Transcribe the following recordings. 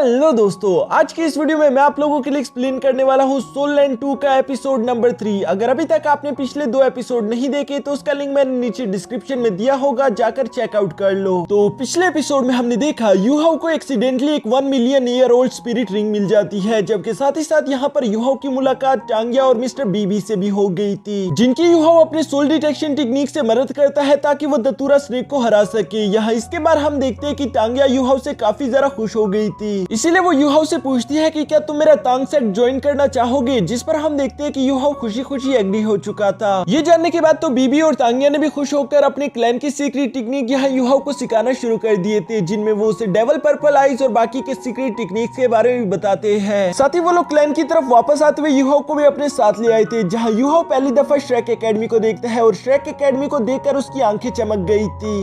Hello दोस्तों, आज की इस वीडियो में मैं आप लोगों के लिए एक्सप्लेन करने वाला हूँ सोल लैंड 2 का एपिसोड नंबर 3। अगर अभी तक आपने पिछले 2 एपिसोड नहीं देखे तो उसका लिंक मैंने नीचे डिस्क्रिप्शन में दिया होगा, जाकर चेकआउट कर लो। तो पिछले एपिसोड में हमने देखा यूहाओ को एक्सीडेंटली एक 1 million year old spirit ring मिल जाती है, जबकि साथ ही साथ यहाँ पर यूहाओ की मुलाकात टांगिया और मिस्टर बीबी से भी हो गई थी, जिनकी यूहाओ अपने सोल डिटेक्शन टेक्निक से मदद करता है ताकि वो दतूरा स्नेक को हरा सके। यहाँ इसके बाद हम देखते हैं कि टांगिया यूहाओ से काफी ज्यादा खुश हो गई थी, इसीलिए वो यूहाओ से पूछती है कि क्या तुम मेरा तांग सेट ज्वाइन करना चाहोगे, जिस पर हम देखते हैं कि यूहाओ खुशी खुशी एग्री हो चुका था। ये जानने के बाद तो बीबी और टांगिया ने भी खुश होकर अपने क्लैन की सीक्रेट टेक्निक यहाँ यूहाओ को सिखाना शुरू कर दिए थे, जिनमें वो उसे डेवल पर्पल आइज और बाकी के सीक्रेट टेक्निक के बारे में बताते हैं। साथ ही वो लोग क्लैन की तरफ वापस आते हुए यूहाओ को भी अपने साथ ले आए थे, जहाँ यूहाओ पहली दफा श्रेक एकेडमी को देखता है और श्रेक एकेडमी को देखकर उसकी आंखें चमक गई थी।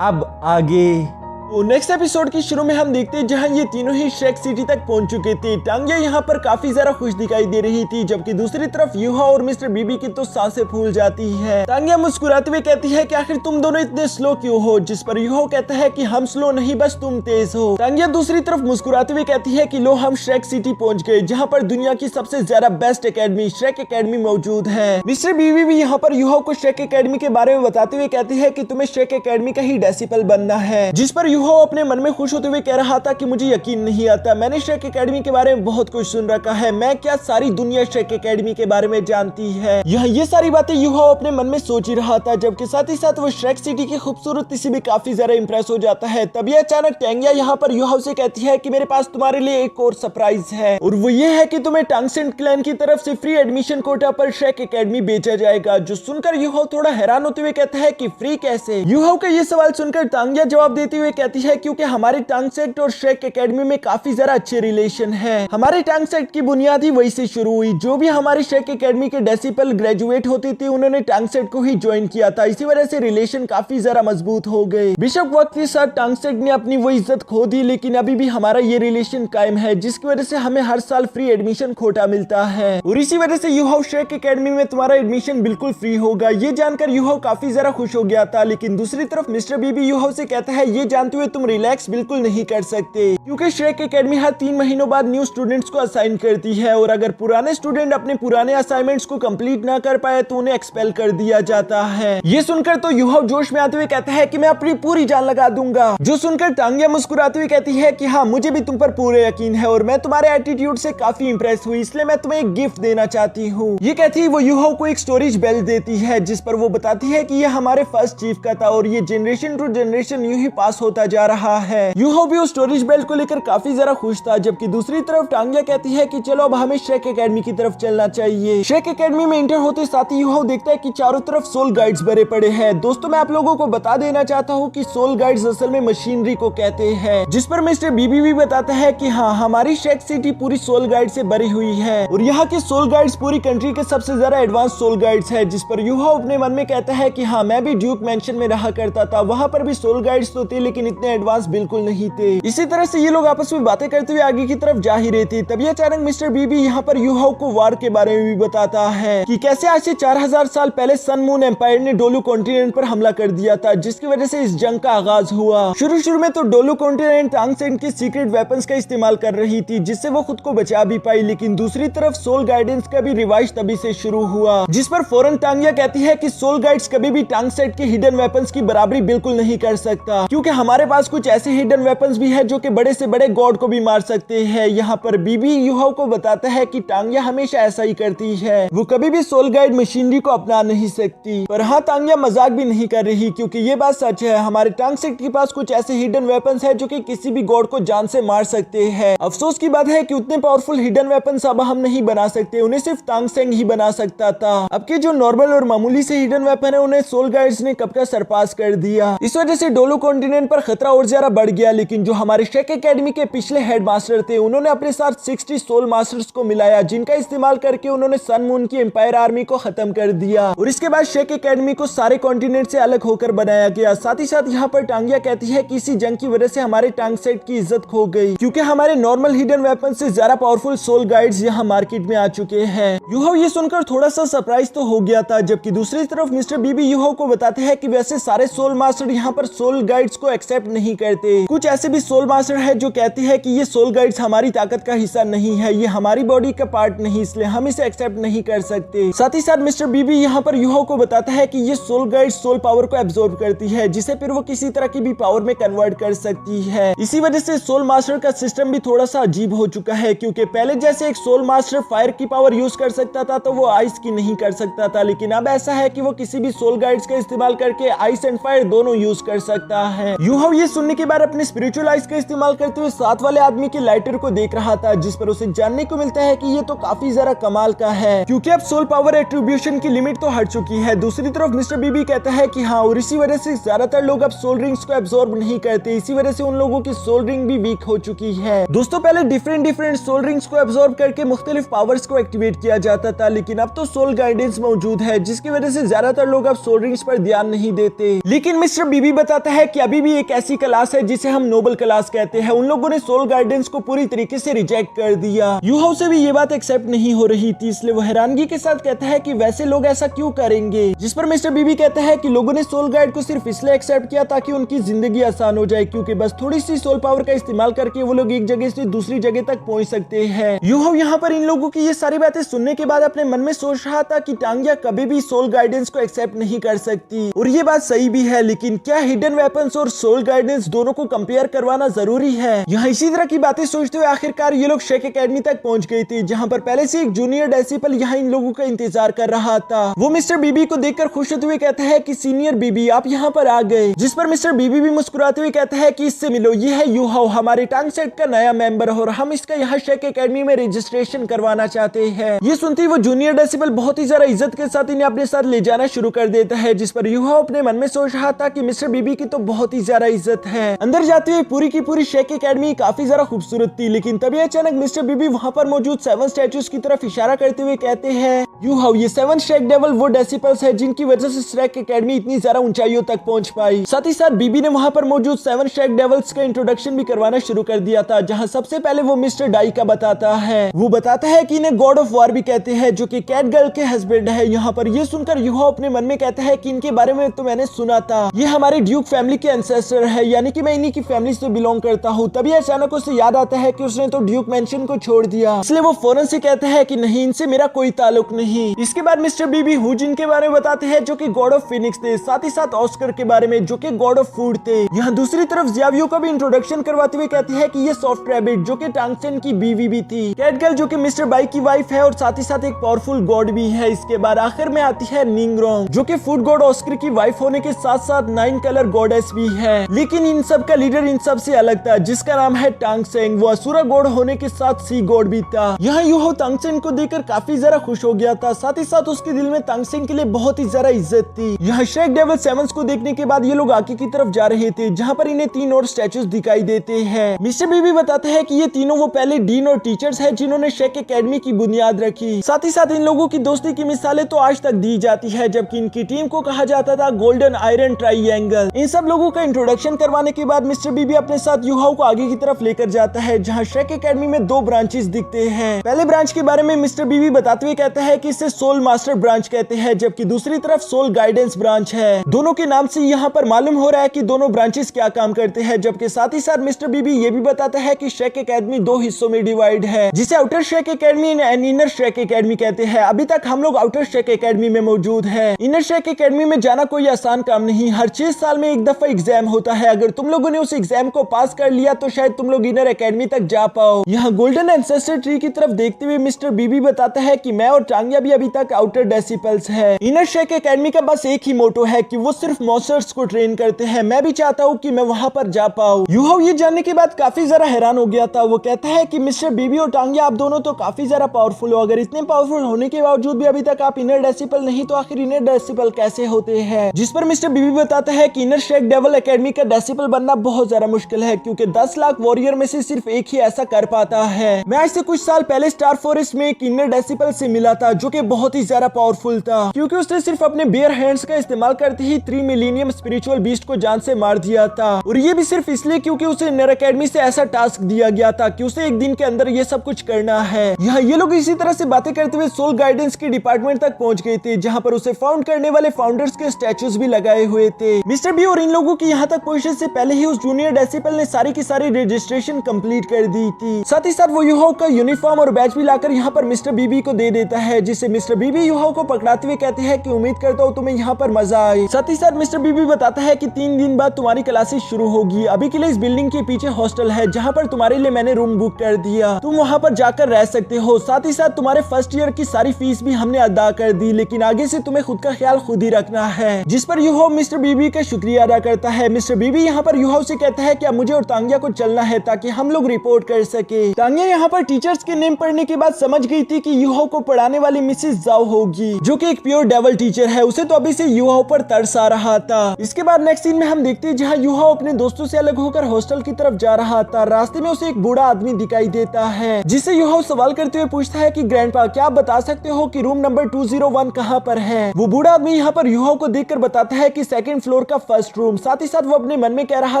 अब आगे तो नेक्स्ट एपिसोड के शुरू में हम देखते हैं जहां ये तीनों ही श्रेक सिटी तक पहुंच चुके थे। टांगिया यहां पर काफी ज्यादा खुश दिखाई दे रही थी, जबकि दूसरी तरफ यूहाओ और मिस्टर बीबी की तो सांसें फूल जाती है। टांगिया मुस्कुराते हुए कहती है कि आखिर तुम दोनों इतने स्लो क्यों हो, जिस पर यूहाओ कहता है कि हम स्लो नहीं, बस तुम तेज हो। टांगिया दूसरी तरफ मुस्कुराते हुए कहती है कि लो हम श्रेक सिटी पहुंच गए, जहाँ पर दुनिया की सबसे ज्यादा बेस्ट एकेडमी श्रेक एकेडमी मौजूद है। मिस्टर बीबी भी यहाँ पर यूहाओ को श्रेक एकेडमी के बारे में बताते हुए कहती है कि तुम्हें श्रेक एकेडमी का ही डेसिपल बनना है, जिस पर यूहाओ अपने मन में खुश होते हुए कह रहा था कि मुझे यकीन नहीं आता, मैंने श्रेक एकेडमी के बारे में बहुत कुछ सुन रखा है, मैं क्या सारी दुनिया श्रेक एकेडमी के बारे में जानती है। ये सारी बातें यूहाओ अपने मन में सोच ही रहा था, जबकि साथ ही साथ वो श्रेक सिटी की खूबसूरती से भी काफी ज्यादा इंप्रेस हो जाता है। तभी अचानक टांगिया यहाँ पर यूहाओ से कहती है कि मेरे पास तुम्हारे लिए एक और सरप्राइज है, और वो ये है कि तुम्हें टांगसेंट क्लैन की तरफ से फ्री एडमिशन कोटा पर श्रेक एकेडमी भेजा जाएगा। जो सुनकर यूहाओ थोड़ा हैरान होते हुए कहता है कि फ्री कैसे। यूहाओ का ये सवाल सुनकर टांगिया जवाब देते हुए कहती है क्योंकि हमारे टांगसेट और श्रेक एकेडमी में काफी ज्यादा अच्छे रिलेशन है। हमारे टांगसेट की बुनियाद ही वही से शुरू हुई, जो भी हमारे श्रेक एकेडमी के डेसिपल ग्रेजुएट होते थे उन्होंने टांगसेट को ही ज्वाइन किया था, इसी वजह से रिलेशन काफी ज्यादा मजबूत हो गए। बेशक वक्त के साथ टांगसेट ने अपनी वो इज्जत खो दी, लेकिन अभी भी हमारा ये रिलेशन कायम है, जिसकी वजह से हमें हर साल फ्री एडमिशन कोटा मिलता है, और इसी वजह से यूहाओ श्रेक एकेडमी में तुम्हारा एडमिशन बिल्कुल फ्री होगा। ये जानकर यूहाओ काफी ज्यादा खुश हो गया था, लेकिन दूसरी तरफ मिस्टर बीबी यूहाओ से कहता है ये जानते हुए तुम रिलैक्स बिल्कुल नहीं कर सकते, क्योंकि श्रेक एकेडमी हर 3 महीनों बाद न्यू स्टूडेंट्स को असाइन करती है, और अगर पुराने स्टूडेंट अपने पुराने असाइनमेंट्स को कंप्लीट ना कर पाए तो उन्हें एक्सपेल कर दिया जाता है। ये सुनकर तो यूहाओ जोश में आते हुए कहता है कि मैं अपनी पूरी जान लगा दूंगा। जो सुनकर टांगिया मुस्कुराते हुए कहती है कि हाँ मुझे भी तुम पर पूरे यकीन है, और मैं तुम्हारे एटीट्यूड से काफी इंप्रेस हुई, इसलिए मैं तुम्हें एक गिफ्ट देना चाहती हूँ। ये कहती है वो यूहाओ को एक स्टोरेज बेल देती है, जिस पर वो बताती है कि ये हमारे फर्स्ट चीफ का था, और ये जनरेशन टू जनरेशन यूं ही पास होता जा रहा है। यूहाओ भी उस स्टोरेज बेल को लेकर काफी ज्यादा खुश था, जबकि दूसरी तरफ टांगिया कहती है कि चलो अब हमें श्रेक एकेडमी की तरफ चलना चाहिए। श्रेक एकेडमी में इंटर होते साथ ही यूहाओ देखता है कि चारों तरफ सोल गाइड्स भरे पड़े हैं। दोस्तों मैं आप लोगों को बता देना चाहता हूँ कि सोल गाइड्स असल में मशीनरी को कहते हैं, जिस पर मिस्टर बीबी भी बताता है कि हाँ हमारी श्रेक सिटी पूरी सोल गाइड से भरी हुई है, और यहाँ के सोल गाइड्स पूरी कंट्री के सबसे ज्यादा एडवांस सोल गाइड्स है। जिस पर यूहाओ अपने मन में कहता है कि हाँ मैं भी ड्यूक मैंशन में रहा करता था, वहाँ पर भी सोल गाइड्स तो थे लेकिन इतने एडवांस बिल्कुल नहीं थे। इसी तरह से ये लोग आपस में बातें करते हुए आगे की तरफ जा ही रहे थे। तभी अचानक मिस्टर बीबी यहाँ पर यूहाओ को वार के बारे में भी बताता है कि कैसे आज से 4000 साल पहले सन मून एम्पायर ने डोलू कॉन्टिनेंट पर हमला कर दिया था, जिसकी वजह से इस जंग का आगाज हुआ। शुरू में तो डोलू कॉन्टिनेंट टांगसेट के सीक्रेट वेपन्स का इस्तेमाल कर रही थी, जिससे वो खुद को बचा भी पाई, लेकिन दूसरी तरफ सोल गाइडेंस का भी रिवाइज तभी से शुरू हुआ, जिस पर फौरन टांगिया कहती है कि सोल गाइड्स कभी भी टांगसेट के हिडन वेपन्स की बराबरी बिल्कुल नहीं कर सकता, क्योंकि हमारे पास कुछ ऐसे हिडन वेपन्स भी है जो कि बड़े से बड़े गॉड को भी मार सकते हैं। यहाँ पर बीबी यूहाओ को बताता है कि टांगिया हमेशा ऐसा ही करती है, वो कभी भी सोल गाइड मशीनरी को अपना नहीं सकती। पर हाँ टांगिया मजाक भी नहीं कर रही, क्योंकि ये बात सच है, हमारे टांगसेट के पास कुछ ऐसे हिडन वेपन्स है जो कि किसी भी गॉड को जान से मार सकते हैं। अफसोस की बात है कि उतने पावरफुल हिडन वेपन्स अब हम नहीं बना सकते, उन्हें सिर्फ टांगसेट ही बना सकता था। अब के जो नॉर्मल और मामूली से हिडन वेपन है उन्हें सोल गाइड्स ने कब का सरपास कर दिया। इस वजह से डोलू कॉन्टिनेंट पर खतरा और ज्यादा बढ़ गया, लेकिन जो हमारे श्रेक एकेडमी के पिछले हेड मास्टर थे उन्होंने अपने साथ 60 सोल मास्टर्स को मिलाया, जिनका इस्तेमाल करके उन्होंने सन मून की एम्पायर आर्मी को खत्म कर दिया, और इसके बाद श्रेक एकेडमी को सारे कॉन्टिनेंट से अलग होकर बनाया गया। साथ ही साथ यहाँ पर टांगिया कहती है कि इसी जंग की वजह से हमारे टांगसेट की इज्जत खो गई, क्योंकि हमारे नॉर्मल हिडन वेपन से ज्यादा पावरफुल सोल गाइड्स यहाँ मार्केट में आ चुके हैं। यूहाओ ये सुनकर थोड़ा सा सरप्राइज तो हो गया था, जबकि दूसरी तरफ मिस्टर बीबी यूहाओ को बताते हैं कि वैसे सारे सोल मास्टर यहाँ पर सोल गाइड्स को एक्सेप्ट एक्सेप्ट नहीं करते। कुछ ऐसे भी सोल मास्टर है जो कहते हैं कि ये सोल गाइड्स हमारी ताकत का हिस्सा नहीं है, ये हमारी बॉडी का पार्ट नहीं, इसलिए हम इसे एक्सेप्ट नहीं कर सकते। साथ ही साथ मिस्टर बीबी यहाँ पर यूहो को बताता है कि ये सोल गाइड्स सोल पावर को एब्जॉर्ब करती है, जिसे फिर वो किसी तरह की भी पावर में कन्वर्ट कर सकती है। इसी वजह से सोल मास्टर का सिस्टम भी थोड़ा सा अजीब हो चुका है, क्योंकि पहले जैसे एक सोल मास्टर फायर की पावर यूज कर सकता था तो वो आइस की नहीं कर सकता था, लेकिन अब ऐसा है कि वो किसी भी सोल गाइड्स का इस्तेमाल करके आइस एंड फायर दोनों यूज कर सकता है। यूहो ये सुनने के बाद अपने स्पिरिचुअल आइस का इस्तेमाल करते हुए साथ वाले आदमी के लाइटर को देख रहा था, जिस पर उसे जानने को मिलता है कि ये तो काफी ज्यादा कमाल का है, क्योंकि अब सोल पावर एट्रीब्यूशन की लिमिट तो हट चुकी है। दूसरी तरफ मिस्टर बीबी कहता है कि हाँ, और इसी वजह से ज्यादातर लोग अब सोल रिंग्स को एब्जॉर्ब नहीं करते, इसी वजह से उन लोगों की सोल रिंग भी वीक हो चुकी है। दोस्तों पहले डिफरेंट सोल रिंग्स को एब्जॉर्ब करके मुख्तलिफ पावर्स को एक्टिवेट किया जाता था, लेकिन अब तो सोल गाइडेंस मौजूद है, जिसकी वजह से ज्यादातर लोग अब सोल रिंग्स पर ध्यान नहीं देते। लेकिन मिस्टर बीबी बताता है कि अभी भी एक ऐसी क्लास है जिसे हम नोबल क्लास कहते हैं, उन लोगों ने सोल गाइडेंस को पूरी तरीके से रिजेक्ट कर दिया। यूहो से भी ये बात एक्सेप्ट नहीं हो रही थी, इसलिए वो हैरानगी के साथ कहता है कि वैसे लोग ऐसा क्यों करेंगे, जिस पर मिस्टर बीबी कहता है कि लोगों ने सोल गाइड को सिर्फ इसलिए एक्सेप्ट किया ताकि उनकी जिंदगी आसान हो जाए, क्योंकि बस थोड़ी सी सोल पावर का इस्तेमाल करके वो लोग एक जगह से दूसरी जगह तक पहुंच सकते हैं। यूहो यहाँ पर इन लोगों की ये सारी बातें सुनने के बाद अपने मन में सोच रहा था कि टांगिया कभी भी सोल गाइडेंस को एक्सेप्ट नहीं कर सकती, और ये बात सही भी है, लेकिन क्या हिडन वेपन्स और सोल गाइडेंस दोनों को कंपेयर करवाना जरूरी है? यहाँ इसी तरह की बातें सोचते हुए आखिरकार ये लोग शेक एकेडमी तक पहुंच गई थी, जहाँ पर पहले से एक जूनियर डेसिपल यहाँ इन लोगों का इंतजार कर रहा था। वो मिस्टर बीबी को देखकर खुश होते हुए कहता है कि सीनियर बीबी आप यहाँ पर आ गए, जिस पर मिस्टर बीबी भी मुस्कुराते हुए कहता है कि इससे मिलो, ये है यूहो, हमारे टांग सेट का नया मेंबर, और हम इसका यहाँ शेक एकेडमी में रजिस्ट्रेशन करवाना चाहते हैं। ये सुनते ही वो जूनियर डेसिपल बहुत ही ज्यादा इज्जत के साथ इन्हें अपने साथ ले जाना शुरू कर देता है, जिस पर यूहो अपने मन में सोच रहा था कि मिस्टर बीबी की तो बहुत ही ज्यादा इज्जत है। अंदर जाते हुए पूरी की पूरी शेक एकेडमी काफी ज्यादा खूबसूरत थी, लेकिन तभी अचानक मिस्टर बीबी वहाँ पर मौजूद 7 स्टैचूज की तरफ इशारा करते हुए कहते हैं, यूहो ये 7 शेक डेविल वो डेसिपल्स है जिनकी वजह से शेक एकेडमी इतनी ज्यादा ऊंचाइयों तक पहुंच पाई। साथ ही साथ बीबी ने वहाँ पर मौजूद 7 शेक डेविल्स का इंट्रोडक्शन भी करवाना शुरू कर दिया था, जहाँ सबसे पहले वो मिस्टर डाई का बताता है। वो बताता है कि इन्हें गॉड ऑफ वॉर भी कहते हैं, जो कि कैट गर्ल के हस्बैंड है। यहाँ पर ये सुनकर यूहो अपने मन में कहता है कि इनके बारे में तो मैंने सुना था, ये हमारे ड्यूक फैमिली के एंसेस्टर है, यानी कि मैं इन्हीं की फैमिली से बिलोंग करता हूँ। तभी अचानक उसे याद आता है कि उसने तो ड्यूक मेंशन को छोड़ दिया, इसलिए वो फौरन से कहता है कि नहीं, इनसे मेरा कोई ताल्लुक नहीं। इसके बाद मिस्टर बीबी हुजिन के बारे में बताते हैं, जो कि गॉड ऑफ फिनिक्स थे, साथ ही साथ ऑस्कर के बारे में, जो कि गॉड ऑफ फूड थे। यहाँ दूसरी तरफ ज़ियावियो का भी इंट्रोडक्शन करवाते हुए कहती है कि ये सॉफ्ट रैबिट, जो कि टांगचेन की बीवी भी थी, कैट गर्ल जो कि मिस्टर बाई की वाइफ है और साथ ही साथ एक पावरफुल गॉड भी है। इसके बाद आखिर में आती है निंगरोंग, जो कि फूड गॉड ऑस्कर की वाइफ होने के साथ साथ 9 कलर गॉडेस भी है, लेकिन इन सब का लीडर इन सब से अलग था, जिसका नाम है टांगसेंग। वो असुरा गॉड होने के साथ सी गॉड भी था। यहाँ यूहो तांगसेंग को देखकर काफी ज्यादा खुश हो गया था, साथ ही साथ उसके दिल में तांगसेंग के लिए बहुत ही ज्यादा इज्जत थी। यहाँ शेक डेविल 7 को देखने के बाद ये लोग आगे की तरफ जा रहे थे, जहाँ पर इन्हें 3 और स्टैचूज दिखाई देते हैं। मिस्टर बीबी बताते हैं कि ये तीनों वो पहले डीन और टीचर्स हैं जिन्होंने शेक एकेडमी की बुनियाद रखी। साथ ही साथ इन लोगों की दोस्ती की मिसालें तो आज तक दी जाती है, जबकि इनकी टीम को कहा जाता था गोल्डन आयरन ट्राइएंगल। इन सब लोगों का इंट्रोडक्शन करवाने के बाद मिस्टर बीबी अपने साथ यूहो को आगे की तरफ लेकर जाता है, जहाँ शेक एकेडमी में 2 ब्रांचेस दिखते हैं। पहले ब्रांच के बारे में मिस्टर बीबी बताते हुए कहता है कि इसे सोल मास्टर ब्रांच कहते हैं, जबकि दूसरी तरफ सोल गाइडेंस ब्रांच है। दोनों के नाम से यहाँ पर मालूम हो रहा है कि दोनों ब्रांचेस क्या काम करते हैं, जबकि साथ ही साथ मिस्टर बीबी ये भी बताता है कि शेक एकेडमी 2 हिस्सों में डिवाइड है, जिसे outer shake academy and inner shake academy कहते हैं। अभी तक हम लोग आउटर शेक एकेडमी में मौजूद है। इनर शेक एकेडमी में जाना कोई आसान काम नहीं, हर 6 साल में एक दफा एग्जाम होता है। अगर तुम लोगों ने उस एग्जाम को पास कर लिया तो शायद तुम लोग इनर एकेडमी तक जा पाओ। यहाँ गोल्डन एंसेस्टर ट्री की तरफ देखते हुए मिस्टर बीबी बताता है कि मैं और टांगिया भी अभी तक आउटर डेसिपल्स है। इनर शेक एकेडमी का बस एक ही मोटो है कि वो सिर्फ मॉन्स्टर्स को ट्रेन करते हैं। मैं भी चाहता हूँ कि मैं वहाँ पर जा पाऊँ। यूहो ये जानने के बाद काफी ज्यादा हैरान हो गया था। वो कहता है कि मिस्टर बीबी और टांगिया आप दोनों तो काफी ज्यादा पावरफुल हो, अगर इतने पावरफुल होने के बावजूद भी अभी तक आप इनर डेसिपल नहीं तो आखिर इनर डेसिपल कैसे होते हैं? जिस पर मिस्टर बीबी बताता है कि इनर शेक डेविल एकेडमी का डेसिपल बनना बहुत ज्यादा मुश्किल है, क्योंकि 10 लाख वॉरियर में से सिर्फ एक ही ऐसा कर पाता है। मैं आज से कुछ साल पहले स्टार फॉरेस्ट में एक इनर डेसिपल से मिला था, जो कि बहुत ही ज्यादा पावरफुल था, क्योंकि उसने सिर्फ अपने बेयर हैंड्स का इस्तेमाल करते ही 3 मिलीनियम स्पिरिचुअल बीस्ट को जान से मार दिया था। और ये भी सिर्फ इसलिए क्योंकि उसे इनर एकेडमी से ऐसा टास्क दिया गया था कि उसे एक दिन के अंदर ये सब कुछ करना है। यहाँ ये लोग इसी तरह से बातें करते हुए सोल गाइडेंस के डिपार्टमेंट तक पहुंच गए थे, जहाँ पर उसे फाउंड करने वाले फाउंडर्स के स्टैचूज भी लगाए हुए थे। मिस्टर बी और इन लोगों की यहाँ तक पोजीशन से पहले ही उस जूनियर डेसिबल ने सारी की सारी रजिस्ट्रेशन कंप्लीट कर दी थी। साथ ही साथ वो यूहाओ का यूनिफॉर्म और बैच भी लाकर यहाँ पर मिस्टर बीबी को दे देता है, जिससे मिस्टर बीबी यूहाओ को पकड़ाते हुए कहते हैं कि उम्मीद करता हूँ तुम्हें यहाँ पर मजा आए। साथ ही साथ मिस्टर बीबी बताता है कि 3 दिन बाद तुम्हारी क्लासेस शुरू होगी। अभी के लिए इस बिल्डिंग के पीछे हॉस्टल है जहाँ पर तुम्हारे लिए मैंने रूम बुक कर दिया, तुम वहाँ पर जाकर रह सकते हो। साथ ही साथ तुम्हारे फर्स्ट ईयर की सारी फीस भी हमने अदा कर दी, लेकिन आगे से तुम्हें खुद का ख्याल खुद ही रखना है। जिस पर यूहाओ मिस्टर बीबी का शुक्रिया अदा करता है। मिस्टर बीबी यहाँ पर यूहाओ से कहता है कि अब मुझे और तांगिया को चलना है ताकि हम लोग रिपोर्ट कर सके। तांगिया यहाँ पर टीचर्स के नेम पढ़ने के बाद समझ गई थी कि यूहाओ को पढ़ाने वाली मिसेस जाओ होगी, जो कि एक प्योर डेविल टीचर है। उसे तो अभी से यूहाओ पर तरस आ रहा था। इसके बाद नेक्स्ट सीन में हम देखते हैं जहाँ यूहाओ अपने दोस्तों से अलग होकर हॉस्टल की तरफ जा रहा था। रास्ते में उसे एक बूढ़ा आदमी दिखाई देता है, जिससे यूहाओ सवाल करते हुए पूछता है कि ग्रैंडपा, क्या आप बता सकते हो कि रूम नंबर 201 कहाँ पर है? वो बूढ़ा आदमी यहाँ पर यूहाओ को देखकर बताता है कि 2nd फ्लोर का फर्स्ट रूम। साथ ही साथ वो अपने मन में कह रहा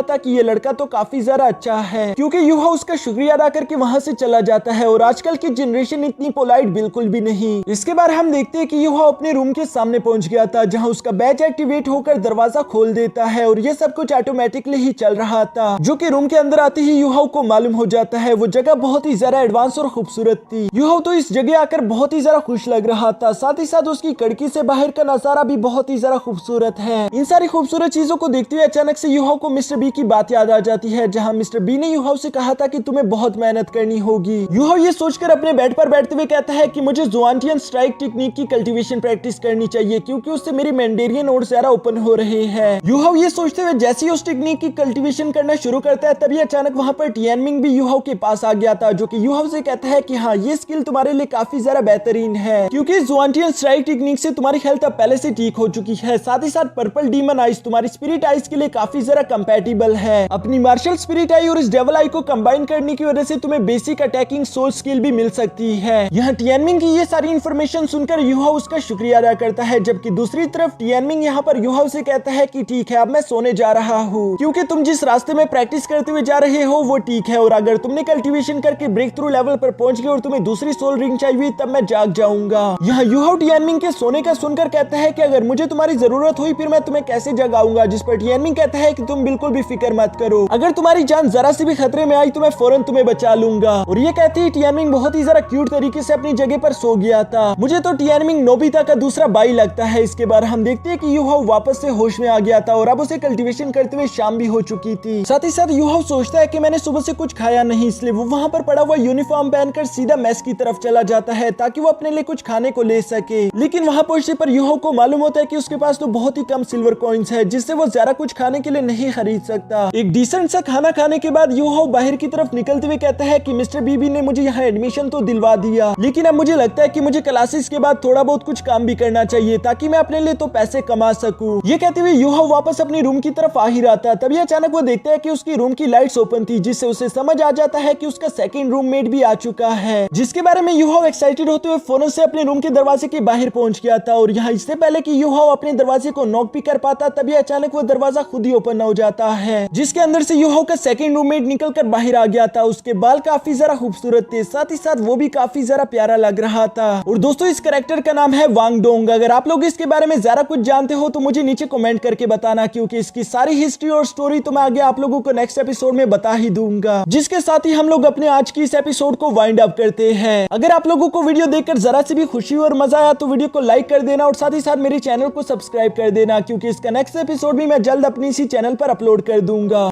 था कि ये लड़का तो काफी ज्यादा अच्छा है, क्योंकि यूहाओ उसका शुक्रिया अदा करके वहाँ से चला जाता है। और आजकल की जनरेशन इतनी पोलाइट बिल्कुल भी नहीं। इसके बाद हम देखते हैं कि यूहाओ अपने रूम के सामने पहुंच गया था, जहाँ उसका बैच एक्टिवेट होकर दरवाजा खोल देता है और ये सब कुछ ऑटोमेटिकली ही चल रहा था, जो कि रूम के अंदर आते ही यूहाओ को मालूम हो जाता है वो जगह बहुत ही ज्यादा एडवांस और खूबसूरत थी। यूहाओ तो इस जगह आकर बहुत ही ज्यादा खुश लग रहा था। साथ ही साथ उसकी खिड़की से बाहर का नजारा भी बहुत ही ज्यादा खूबसूरत है। इन सारी खूबसूरत चीजों को देखते हुए अचानक से यूहाओ को मिस्टर बी की बात याद आ जाती है, जहाँ मिस्टर बी ने यूहाओ से कहा था कि तुम्हें बहुत मेहनत करनी होगी। यूहाओ ये सोचकर अपने बेड पर बैठते हुए कहता है कि मुझे ज़ुआनटियन स्ट्राइक टेक्निक की कल्टीवेशन प्रैक्टिस करनी चाहिए, क्योंकि उससे मेरी मैंडेरियन नोड ज्यादा ओपन हो रहे हैं। यूहाओ ये सोचते हुए जैसे ही उस टेक्निक की कल्टीवेशन करना शुरू करता है, तभी अचानक वहाँ पर टियानमिंग भी यूहाओ के पास आ गया था, जो कि यूहाओ से कहता है कि हाँ, ये स्किल तुम्हारे लिए काफी ज्यादा बेहतरीन है, क्योंकि ज़ुआनटियन स्ट्राइक टेक्निक से तुम्हारी हेल्थ अब पहले से ठीक हो चुकी है। साथ ही साथ पर्पल डीमन आइज तुम्हारी स्पिरिट आइज के लिए काफी ज्यादा कंपैटिबल है। अपनी मार्शल स्पिरिट आई और इस डेविल आई को कंबाइन करने की वजह से तुम्हें बेसिक अटैकिंग सोल स्किल भी मिल सकती है। यहाँ टियानमिंग की ये सारी इन्फॉर्मेशन सुनकर यूहाओ उसका शुक्रिया अदा करता है, जबकि दूसरी तरफ टियानमिंग यहाँ पर यूहाओ से कहता है कि ठीक है, अब मैं सोने जा रहा हूँ, क्योंकि तुम जिस रास्ते में प्रैक्टिस करते हुए जा रहे हो वो ठीक है, और अगर तुमने कल्टीवेशन करके ब्रेक थ्रू लेवल पर पहुंच गए और तुम्हें दूसरी सोल रिंग चाहिए तब मैं जाग जाऊंगा। यहाँ यूहाओ टियानमिंग के सोने का सुनकर कहता है कि अगर मुझे तुम्हारी जरूरत हुई फिर मैं तुम्हें कैसे जगाऊंगा, जिस पर टियानमिंग कहता है कि तुम बिल्कुल भी फिक्र मत करो, अगर तुम्हारी जान जरा सी भी खतरे में आई तो मैं फौरन तुम्हें बचा लूंगा। और ये कहते ही टियानमिंग बहुत ही जरा क्यूट तरीके से अपनी जगह पर सो गया था। मुझे तो टियानमिंग नोबिता का दूसरा भाई लगता है। इसके बाद हम देखते हैं कि यूहाओ वापस से होश में आ गया था और अब उसे कल्टीवेशन करते हुए शाम भी हो चुकी थी। साथ ही साथ यूहाओ सोचता है कि मैंने सुबह से कुछ खाया नहीं, इसलिए वो वहाँ पर पड़ा हुआ यूनिफॉर्म पहनकर सीधा मेस की तरफ चला जाता है ताकि वो अपने लिए कुछ खाने को ले सके। लेकिन वहाँ पहुंचने पर यूहाओ को मालूम होता है कि उसके पास तो बहुत ही कम सिल्वर कॉइन्स है, जिससे वो ज्यादा कुछ खाने के लिए नहीं खरीद सकता। एक डिसेंट सा खाना खाने के बाद यूहाओ बाहर की तरफ निकलते हुए कहता है कि मिस्टर बीबी ने मुझे यहाँ एडमिशन तो दिलवा दिया, लेकिन अब मुझे लगता है कि मुझे क्लासेस के बाद थोड़ा बहुत कुछ काम भी करना चाहिए ताकि मैं अपने लिए तो पैसे कमा सकूं। ये कहते हुए यूहाओ वापस अपनी रूम की तरफ आ ही रहा था, तभी अचानक वो देखता है कि उसकी रूम की लाइट्स ओपन थी, जिससे उसे समझ आ जाता है कि उसका 2nd रूममेट भी आ चुका है, जिसके बारे में यूहाओ एक्साइटेड होते हुए फौरन से अपने रूम के दरवाजे के बाहर पहुंच गया था। और यहाँ इससे पहले कि यूहाओ अपने दरवाजे को नॉक भी कर पाता, तभी अचानक वो दरवाजा खुद ही ओपन हो जाता है, जिसके अंदर से यूहाओ का 2nd रूममेट निकलकर बाहर आ गया था। उसके बाल काफी जरा खूबसूरत थे, साथ ही साथ वो भी काफी जरा प्यारा लग रहा था। और दोस्तों इस कैरेक्टर का नाम है वांग डोंग। अगर आप लोग इसके बारे में ज्यादा कुछ जानते हो तो मुझे नीचे कमेंट करके बताना, क्योंकि इसकी सारी हिस्ट्री और स्टोरी तो मैं आगे आप लोगों को नेक्स्ट एपिसोड में बता ही दूंगा। जिसके साथ ही हम लोग अपने आज की इस एपिसोड को वाइंड अप करते हैं। अगर आप लोगों को वीडियो देखकर जरा सी भी खुशी और मजा आया तो वीडियो को लाइक कर देना और साथ ही साथ मेरे चैनल को सब्सक्राइब कर देना, क्योंकि इसका नेक्स्ट एपिसोड भी मैं जल्द अपनी इसी चैनल पर अपलोड कर दूंगा।